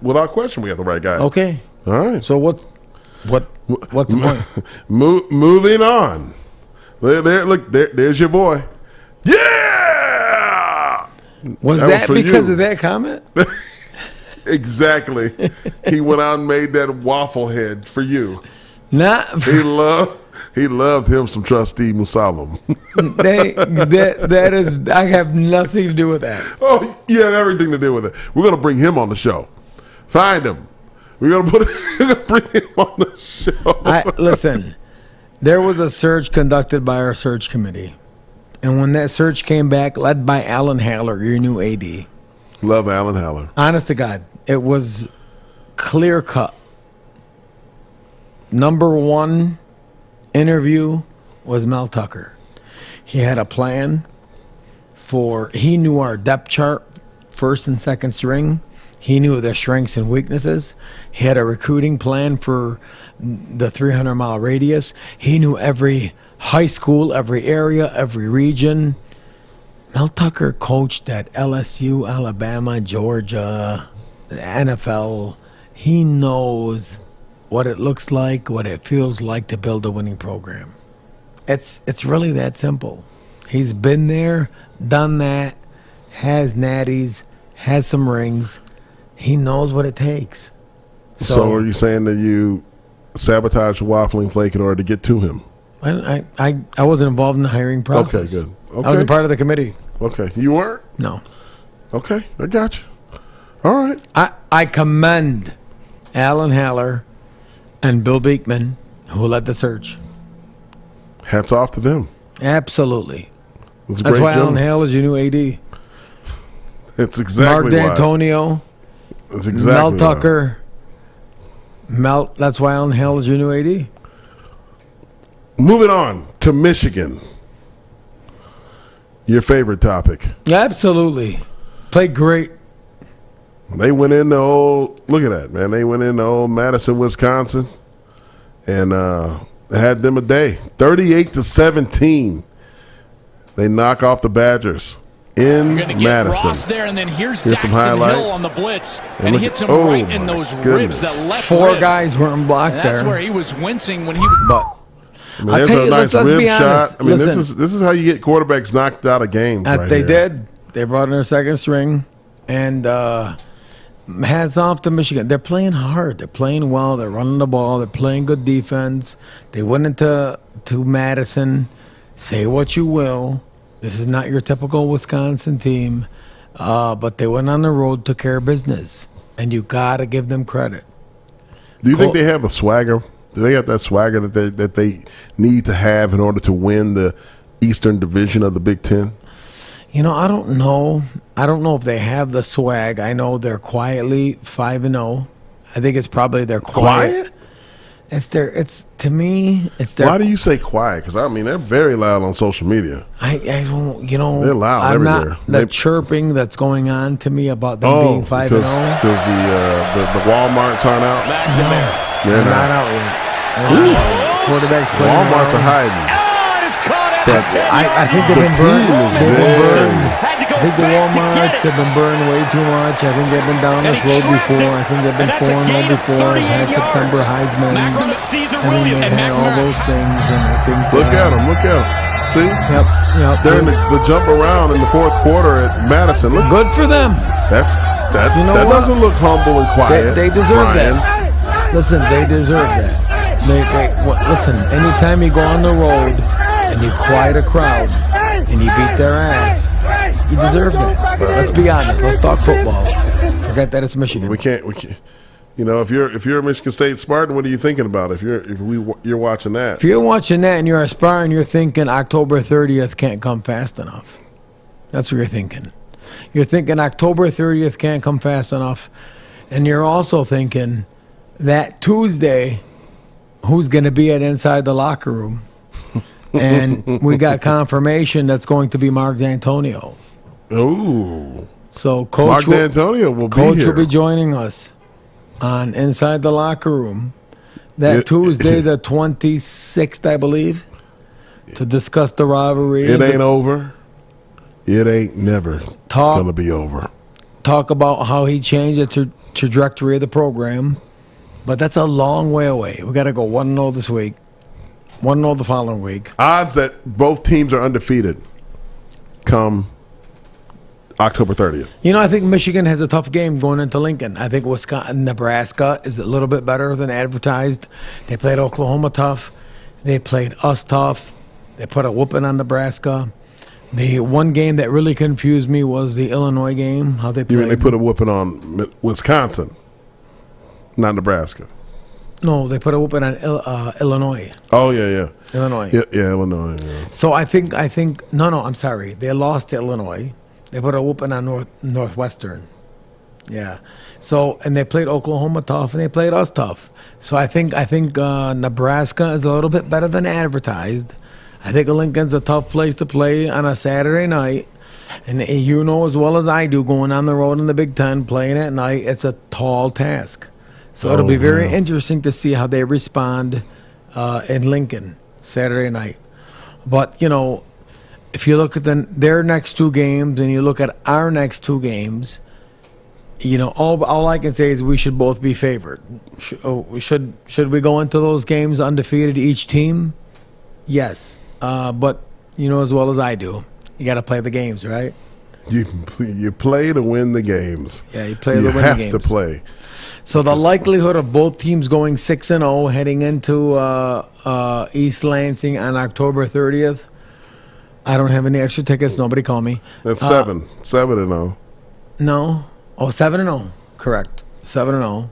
Without question, we got the right guy. Okay. All right. So what's the point? Moving on. There's your boy. Yeah! Was that because of that comment? Exactly. He went out and made that waffle head for you. He loved him some trustee Mosallam. I have nothing to do with that. Oh, you have everything to do with it. We're going to bring him on the show. Find him. We're going to bring him on the show. Listen, there was a search conducted by our search committee. And when that search came back, led by Alan Haller, your new AD. Love Alan Haller. Honest to God, it was clear cut. Number one interview was Mel Tucker. He had a plan he knew our depth chart, first and second string. He knew their strengths and weaknesses. He had a recruiting plan for the 300-mile radius. He knew every high school, every area, every region. Mel Tucker coached at LSU, Alabama, Georgia, the NFL. He knows what it looks like, what it feels like to build a winning program. It's really that simple. He's been there, done that, has natties, has some rings. He knows what it takes. So are you saying that you sabotaged the waffling flake in order to get to him? I wasn't involved in the hiring process. Okay, good. Okay. I was a part of the committee. Okay. You weren't? No. Okay, I got you. All right. I commend Alan Haller and Bill Beekman, who led the search. Hats off to them. Absolutely. That's why Alan Haller is your new AD. It's exactly Mark D'Antonio. That's exactly Mel Tucker. That's why Alan Haller is your new AD. Moving on to Michigan. Your favorite topic. Absolutely. Played great. They went into look at that, man. They went into old Madison, Wisconsin, and had them a day. 38-17. They knock off the Badgers in Madison. Ross there, and then here's some Daxton highlights. Hill on the blitz, and hits him right in those ribs, that left Four ribs. guys weren't blocked And there. that's where he was wincing when he. But I mean, there's a nice let's rib be honest. shot. I mean, Listen, this is how you get quarterbacks knocked out of games. Right they here. did. They brought in their second string, and hats off to Michigan. They're playing hard. They're playing well. They're running the ball. They're playing good defense. They went into Madison. Say what you will. This is not your typical Wisconsin team, but they went on the road, took care of business, and you got to give them credit. Do you think they have a swagger? Do they got that swagger that they need to have in order to win the Eastern Division of the Big Ten? You know, I don't know. I don't know if they have the swag. I know they're quietly 5-0. I think it's probably their quiet. To me, it's their. Why do you say quiet? Because I mean, they're very loud on social media. I don't, they're loud I'm everywhere. Not chirping that's going on to me about them being 5-0. Because the Walmarts aren't out. They're not out yet. Quarterbacks playing. Walmarts are hiding. But I think they've been burned. I think the Walmarts have been burned way too much. I think they've been down this road before. I think they've been 4-0 before. They've had September Heisman. I think they've had all those things. And I think Look at them. See? Yep. They're in the jump around in the fourth quarter at Madison. Look, good for them. That doesn't look humble and quiet. They deserve that. Listen, they deserve that. Listen, anytime you go on the road and you quiet a crowd and you beat their ass, you deserve that. Let's be honest. Let's talk football. Forget that it's Michigan. We can't. You know, if you're a Michigan State Spartan, what are you thinking about? If you're watching that, if you're watching that and you're a Spartan, you're thinking October 30th can't come fast enough. That's what you're thinking. You're thinking October 30th can't come fast enough, and you're also thinking that Tuesday, who's going to be inside the locker room? And we got confirmation that's going to be Mark D'Antonio. Ooh. So Mark D'Antonio will be here. Coach will be joining us on Inside the Locker Room that Tuesday, the 26th, I believe, to discuss the rivalry. It ain't over. It ain't never going to be over. Talk about how he changed the trajectory of the program. But that's a long way away. We got to go 1-0 this week. 1-0 the following week. Odds that both teams are undefeated come October 30th. You know, I think Michigan has a tough game going into Lincoln. I think Nebraska is a little bit better than advertised. They played Oklahoma tough. They played us tough. They put a whooping on Nebraska. The one game that really confused me was the Illinois game. How they played. You mean they put a whooping on Wisconsin, not Nebraska? No, they put a whooping on Illinois. Oh yeah. Illinois. Yeah, Illinois. Yeah. So I think no, I'm sorry. They lost to Illinois. They put a whooping on Northwestern. Yeah. So and they played Oklahoma tough and they played us tough. So I think Nebraska is a little bit better than advertised. I think Lincoln's a tough place to play on a Saturday night. And you know as well as I do, going on the road in the Big Ten, playing at night, it's a tall task. So it'll be very interesting to see how they respond in Lincoln Saturday night. But, you know, if you look at their next two games and you look at our next two games, you know, all I can say is we should both be favored. Should we go into those games undefeated, each team? Yes. But you know as well as I do, you got to play the games, right? You play to win the games. Yeah, you play to win the games. You have to play. So the likelihood of both teams going 6-0 heading into East Lansing on October 30th, I don't have any extra tickets. Nobody call me. That's 7-0. No. Oh, 7-0. Correct. 7-0.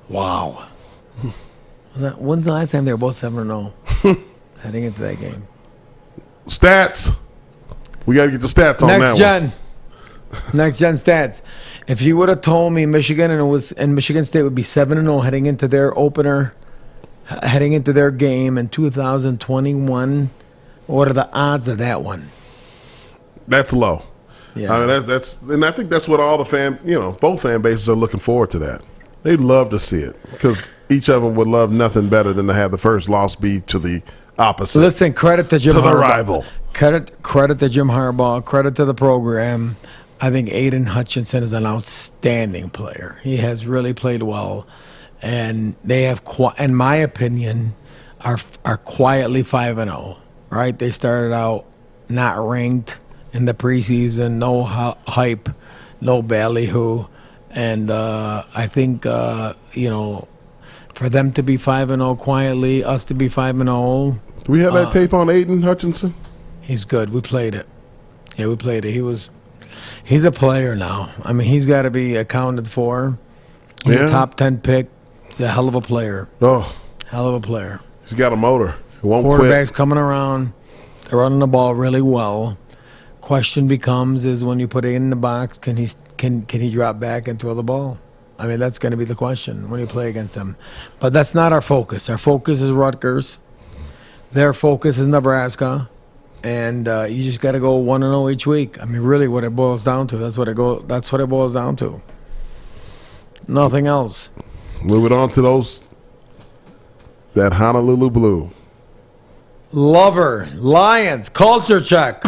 Wow. When's the last time they were both 7-0 heading into that game? Stats. We got to get the stats on that one. Next gen stats. If you would have told me Michigan and Michigan State would be 7-0 heading into their opener, heading into their game in 2021, what are the odds of that one? That's low. Yeah. I mean, and I think that's what all the both fan bases are looking forward to that. They'd love to see it because each of them would love nothing better than to have the first loss be to the opposite. Listen, credit to Jim Harbaugh. To the rival. Credit to Jim Harbaugh. Credit to the program. I think Aiden Hutchinson is an outstanding player. He has really played well, and they have, in my opinion, are quietly 5-0. Right? They started out not ranked in the preseason, no hype, no ballyhoo, and I think for them to be 5-0 quietly, us to be 5-0. Do we have that tape on Aiden Hutchinson? He's good. We played it. Yeah, we played it. He's a player now. I mean, he's got to be accounted for. He's a top 10 pick. He's a hell of a player. Oh, hell of a player. He's got a motor. He won't Quarterback's quit. Coming around. They're running the ball really well. Question becomes is when you put it in the box, can he drop back and throw the ball? I mean, that's going to be the question when you play against them. But that's not our focus. Our focus is Rutgers. Their focus is Nebraska. And you just got to go 1-0 each week. I mean, really, what it boils down to. That's what it boils down to. Nothing else. Moving on to that Honolulu Blue. Lover, Lions, culture check.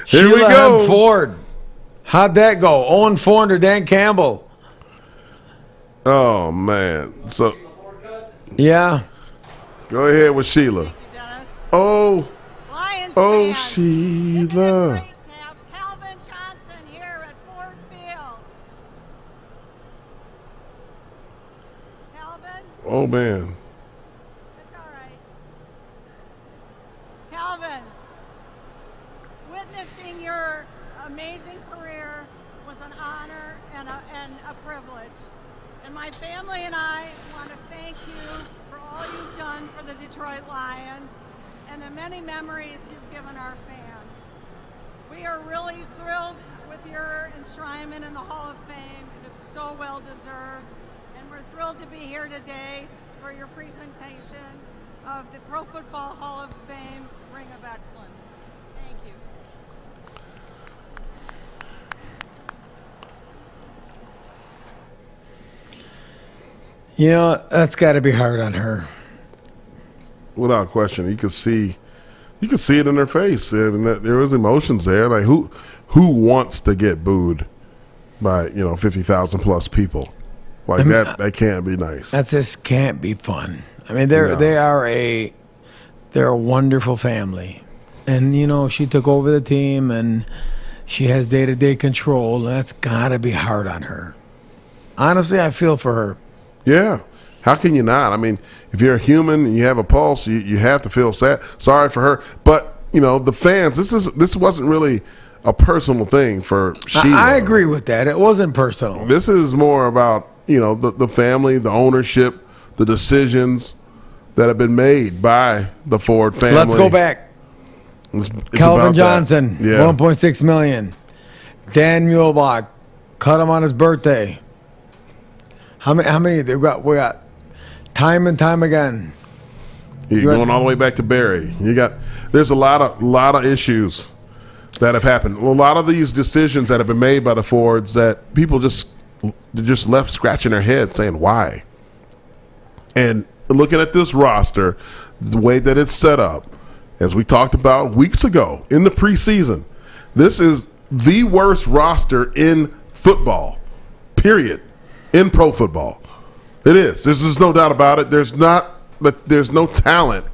Here we go. Ford. How'd that go? 0-4 under Dan Campbell. Oh, man. So, yeah. Go ahead with Sheila. Oh. Oh, fans. Sheila. Isn't it great to have Calvin Johnson here at Ford Field? Calvin? Oh, man. It's all right. Calvin, witnessing your amazing career was an honor and a privilege. And my family and I want to thank you for all you've done for the Detroit Lions and the many memories you've given our fans. We are really thrilled with your enshrinement in the Hall of Fame. It is so well deserved. And we're thrilled to be here today for your presentation of the Pro Football Hall of Fame Ring of Excellence. Thank you. You know, that's got to be hard on her. Without question, you could see it in her face, and that there was emotions there. Like who wants to get booed by 50,000 plus people? Like that can't be nice. That just can't be fun. I mean, they're a wonderful family, and she took over the team, and She has day-to-day control, and that's got to be hard on her. Honestly, I feel for her. Yeah. How can you not? I mean, if you're a human and you have a pulse, you have to feel sorry for her. But, the fans, this wasn't really a personal thing for Sheila. I agree with that. It wasn't personal. This is more about, the family, the ownership, the decisions that have been made by the Ford family. Let's go back. It's Calvin Johnson, yeah. $1.6 million. Dan Muehlbach, cut him on his birthday. How many we got time and time again. You're going all the way back to Barry. There's a lot of issues that have happened. A lot of these decisions that have been made by the Fords that people just left scratching their head saying why. And looking at this roster, the way that it's set up, as we talked about weeks ago in the preseason, this is the worst roster in football, period, in pro football. It is. There's no doubt about it. There's no talent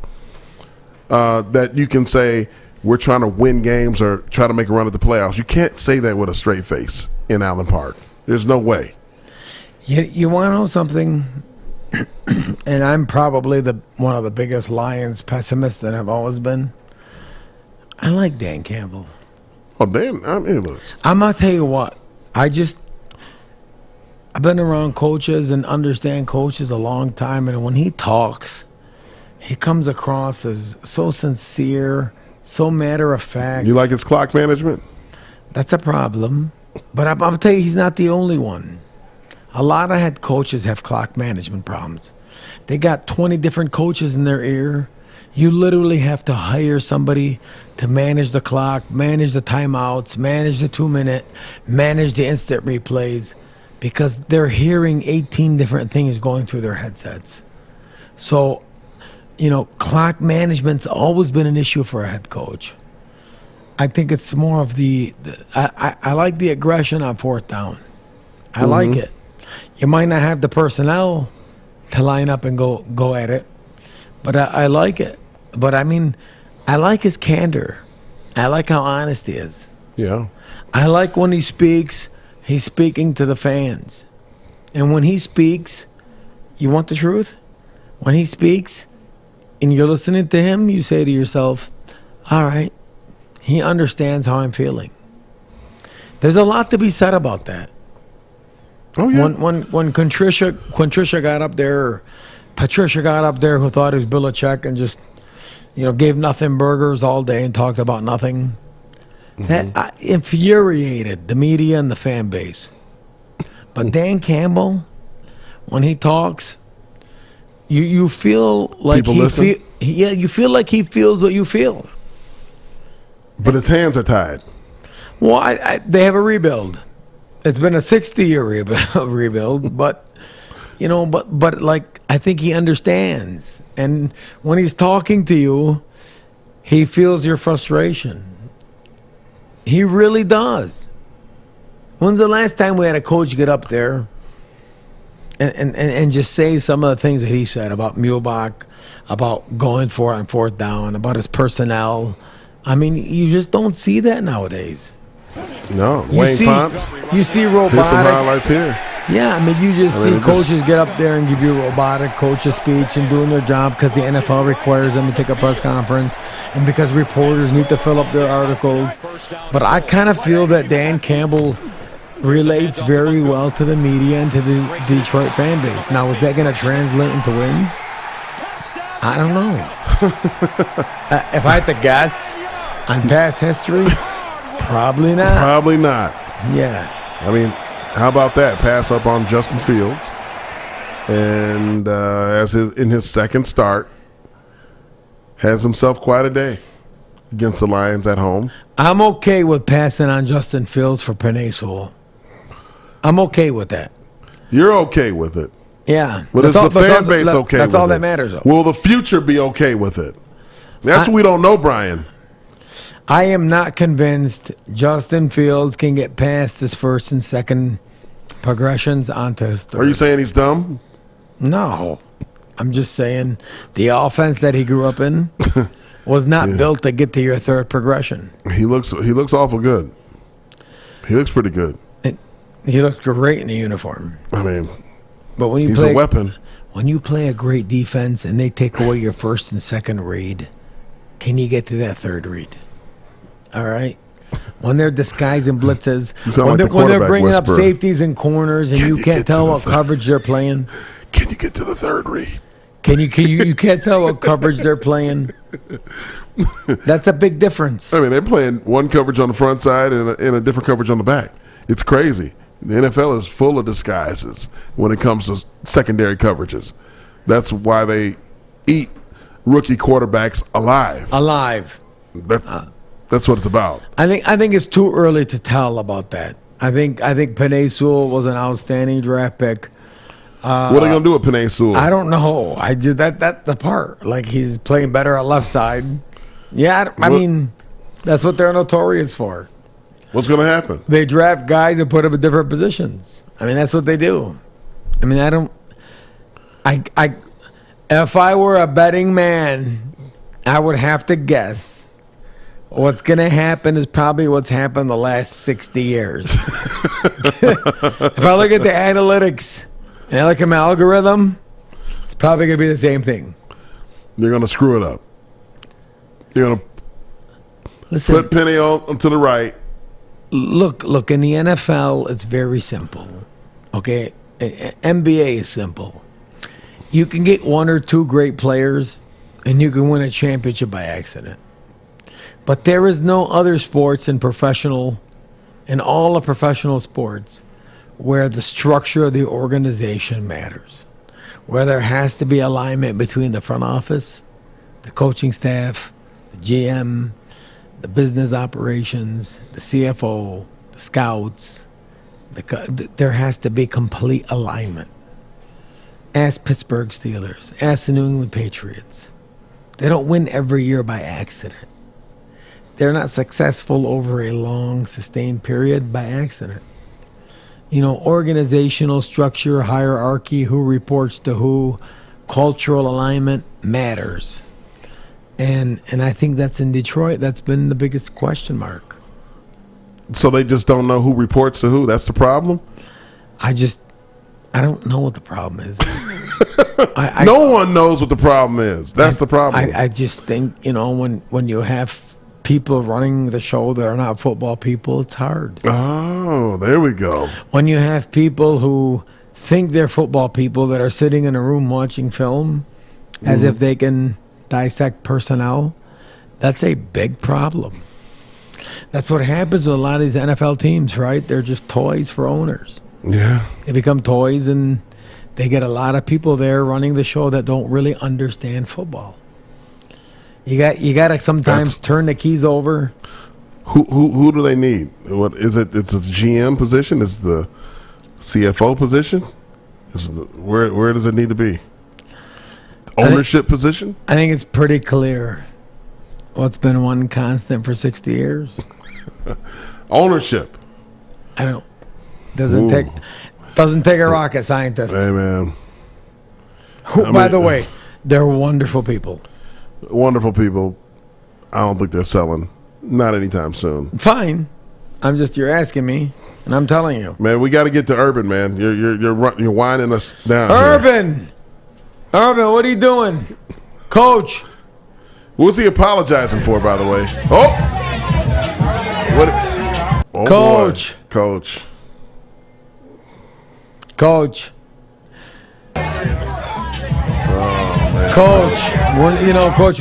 that you can say we're trying to win games or try to make a run at the playoffs. You can't say that with a straight face in Allen Park. There's no way. You want to know something? And I'm probably one of the biggest Lions pessimists that I've always been. I like Dan Campbell. Oh, Dan, look. I'm going to tell you what. I've been around coaches and understand coaches a long time, and when he talks, he comes across as so sincere, so matter of fact. You like his clock management? That's a problem. But I'm going to tell you, he's not the only one. A lot of head coaches have clock management problems. They got 20 different coaches in their ear. You literally have to hire somebody to manage the clock, manage the timeouts, manage the 2-minute, manage the instant replays, because they're hearing 18 different things going through their headsets. So, clock management's always been an issue for a head coach. I think it's more of I like the aggression on fourth down. I like it. You might not have the personnel to line up and go at it, but I like it. But I like his candor. I like how honest he is. Yeah. I like when he speaks, he's speaking to the fans. And when he speaks, you want the truth? When he speaks and you're listening to him, you say to yourself, all right, he understands how I'm feeling. There's a lot to be said about that. Oh, yeah. When Patricia got up there, who thought he was Belichick and just, gave nothing burgers all day and talked about nothing. That infuriated the media and the fan base. But Dan Campbell, when he talks, you feel like you feel like he feels what you feel. But his hands are tied. Well, they have a rebuild. It's been a 60-year rebuild, but I think he understands. And when he's talking to you, he feels your frustration. He really does. When's the last time we had a coach get up there and just say some of the things that he said about Muehlbach, about going for it on fourth down, about his personnel? You just don't see that nowadays. No, Wayne Fonts. You see robotic. Here's some highlights here. Yeah, you just see coaches get up there and give you a robotic coach a speech and doing their job because the NFL requires them to take a press conference and because reporters need to fill up their articles. But I kind of feel that Dan Campbell relates very well to the media and to the Detroit fan base. Now, is that going to translate into wins? I don't know. If I had to guess on past history, probably not. Probably not. Yeah. How about that? Pass up on Justin Fields. And in his second start, has himself quite a day against the Lions at home. I'm okay with passing on Justin Fields for Penei Sewell. I'm okay with that. You're okay with it. Yeah. But is the fan base okay with it? That's all that matters, though. Will the future be okay with it? That's what we don't know, Brian. I am not convinced Justin Fields can get past his first and second progressions onto his third. Are you saying he's dumb? No. I'm just saying the offense that he grew up in was not built to get to your third progression. He looks awful good. He looks pretty good. He looks great in the uniform. I mean, but when he's a weapon. When you play a great defense and they take away your first and second read, can you get to that third read? All right? When they're disguising blitzes, when they're bringing up safeties and corners and you can't tell what coverage they're playing. Can you get to the third read? You can't tell what coverage they're playing. That's a big difference. I mean, they're playing one coverage on the front side and a different coverage on the back. It's crazy. The NFL is full of disguises when it comes to secondary coverages. That's why they eat rookie quarterbacks alive. That's what it's about. I think it's too early to tell about that. I think Penei Sewell was an outstanding draft pick. What are they gonna do with Penei Sewell? I don't know. That's the part. Like, he's playing better at left side. Yeah, I mean, that's what they're notorious for. What's going to happen? They draft guys and put them in different positions. I mean, that's what they do. I mean, if I were a betting man, I would have to guess what's going to happen is probably what's happened the last 60 years. If I look at the analytics and I look at my algorithm, it's probably going to be the same thing. They're going to screw it up. They're going to put Penny on to the right. Look, in the NFL, it's very simple. Okay? NBA is simple. You can get one or two great players, and you can win a championship by accident. But there is no other sports in all the professional sports, where the structure of the organization matters. Where there has to be alignment between the front office, the coaching staff, the GM, the business operations, the CFO, the scouts. There has to be complete alignment. Ask Pittsburgh Steelers. Ask the New England Patriots. They don't win every year by accident. They're not successful over a long, sustained period by accident. Organizational structure, hierarchy, who reports to who, cultural alignment matters. And I think that's in Detroit. That's been the biggest question mark. So they just don't know who reports to who? That's the problem? I don't know what the problem is. No one knows what the problem is. That's the problem. I just think, when you have people running the show that are not football people, it's hard. Oh, there we go. When you have people who think they're football people that are sitting in a room watching film as if they can dissect personnel, that's a big problem. That's what happens with a lot of these NFL teams, right? They're just toys for owners. Yeah. They become toys, and they get a lot of people there running the show that don't really understand football. You got to sometimes turn the keys over. Who do they need? What is it? It's a GM position. Is the CFO position? Where does it need to be? Ownership position? I think it's pretty clear what's been one constant for 60 years. Ownership. Doesn't take a rocket scientist. Hey, man. By the way, they're wonderful people. Wonderful people. I don't think they're selling. Not anytime soon. Fine. You're asking me, and I'm telling you. Man, we got to get to Urban, man. You're winding us down. Urban, what are you doing, Coach? What's he apologizing for, by the way? Oh, Coach. Boy. Coach. Coach,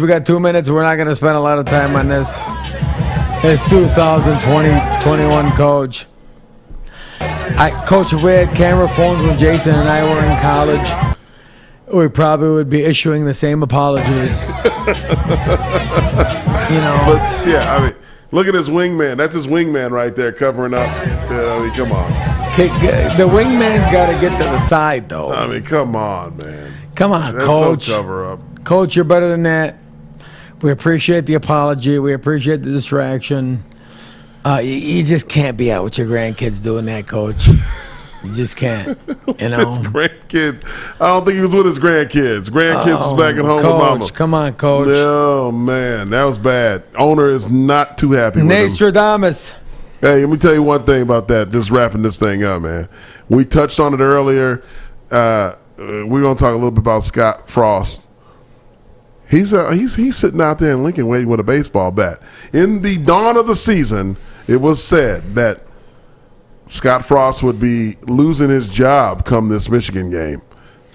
we got 2 minutes. We're not going to spend a lot of time on this. It's 2020-21, Coach. Coach, if we had camera phones when Jason and I were in college, we probably would be issuing the same apology. But, yeah, I mean, look at his wingman. That's his wingman right there covering up. I mean, come on. The wingman's got to get to the side, though. I mean, come on, man. Come on, That's Coach. No cover up. Coach, you're better than that. We appreciate the apology. We appreciate the distraction. You just can't be out with your grandkids doing that, Coach. You just can't. His grandkids. I don't think he was with his grandkids. Grandkids was back at home with mama. Come on, Coach. Oh, man. That was bad. Owner is not too happy with him. Nostradamus. Hey, let me tell you one thing about that. Just wrapping this thing up, man. We touched on it earlier. We're going to talk a little bit about Scott Frost. He's sitting out there in Lincoln waiting with a baseball bat. In the dawn of the season, it was said that Scott Frost would be losing his job come this Michigan game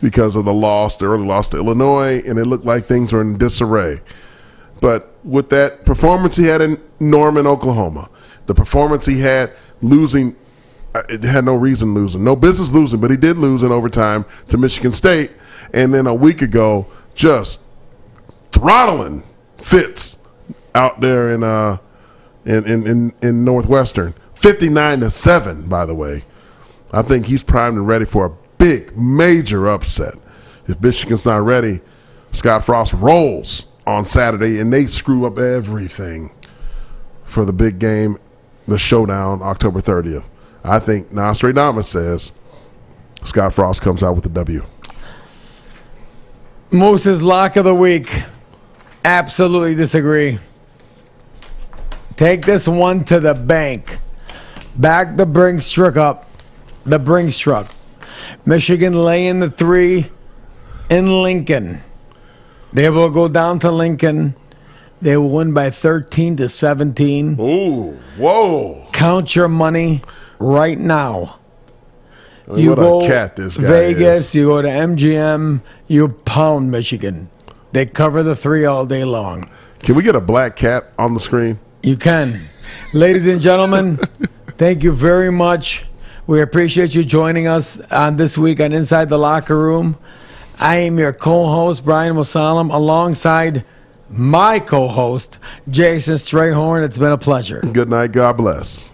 because of the early loss to Illinois, and it looked like things were in disarray. But with that performance he had in Norman, Oklahoma, the performance he had losing, it had no reason losing, no business losing, but he did lose in overtime to Michigan State, and then a week ago just throttling Fitz out there in Northwestern, 59-7. By the way, I think he's primed and ready for a big, major upset. If Michigan's not ready, Scott Frost rolls on Saturday, and they screw up everything for the big game, the showdown, October 30th. I think Nostradamus says Scott Frost comes out with the W. Moose's lock of the week. Absolutely disagree. Take this one to the bank. Back the Brinks truck up. The Brinks truck. Michigan laying the 3 in Lincoln. They will go down to Lincoln. They will win by 13-17. Ooh, whoa. Count your money right now. I mean, You what go a cat this guy Vegas, is. you go to MGM, you pound Michigan. They cover the 3 all day long. Can we get a black cat on the screen? You can. Ladies and gentlemen, thank you very much. We appreciate you joining us on this week on Inside the Locker Room. I am your co-host, Brian Mosallam, alongside my co-host, Jason Strayhorn. It's been a pleasure. Good night. God bless.